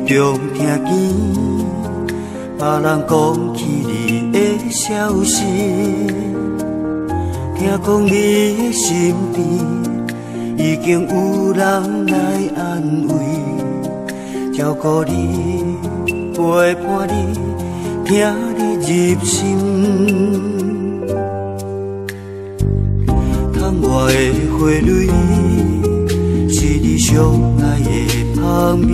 中听见别人讲起你的消息，听讲你的身边已经有人来安慰，照顾你，陪伴你，听你入心。窗外的花蕊，是你上爱的香味。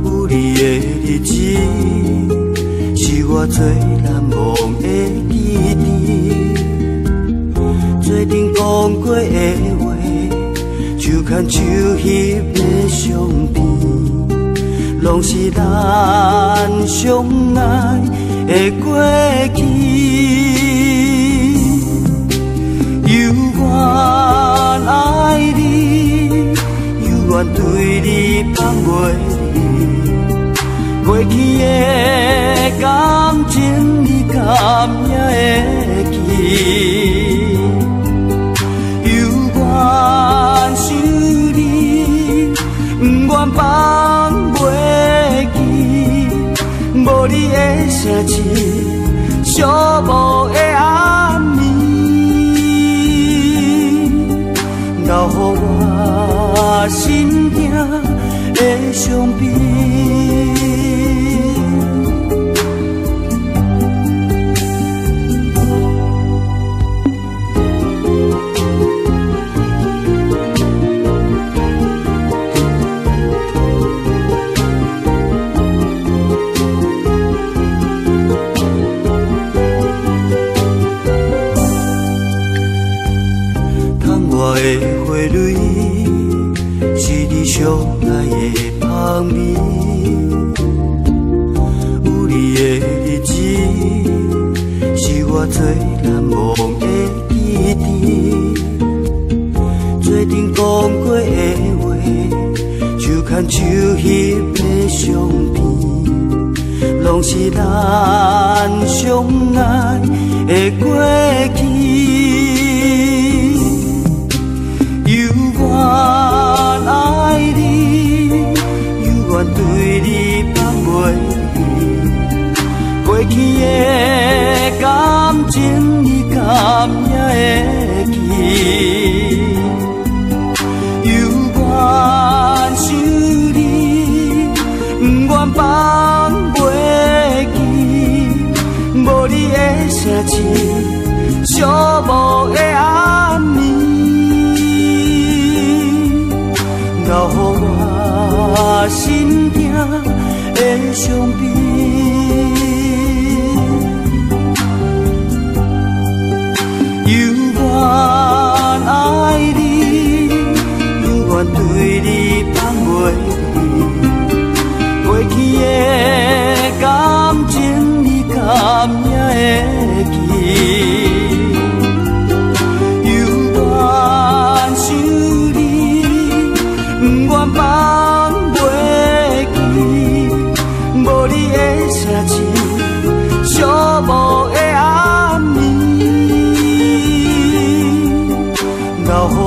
有你的日子，是我最难忘的记忆。做阵讲过的话，就牵手翕在相片，拢是咱相爱的过去。犹原爱你，犹原对你放袂离，过去的感情你敢也会记？犹原想你，不愿放袂记，无你的城市，寂寞的暗暝。留予我心痛的伤悲。窗外的花蕊，是你上爱的香味。有你的日子，是我最难忘的记忆。做阵讲过的话，就牵手翕在相片，拢是咱相爱的过去。犹原爱你，犹原对你放袂离，过去的感情你敢也会记？犹原想你，不愿放袂记，无你的城市，寂寞的暗暝。留予我心痛的伤悲。犹原爱你，犹原对你放袂离，过去的感情你敢也会记？放袂记，无你的城市，寂寞的暗暝，留予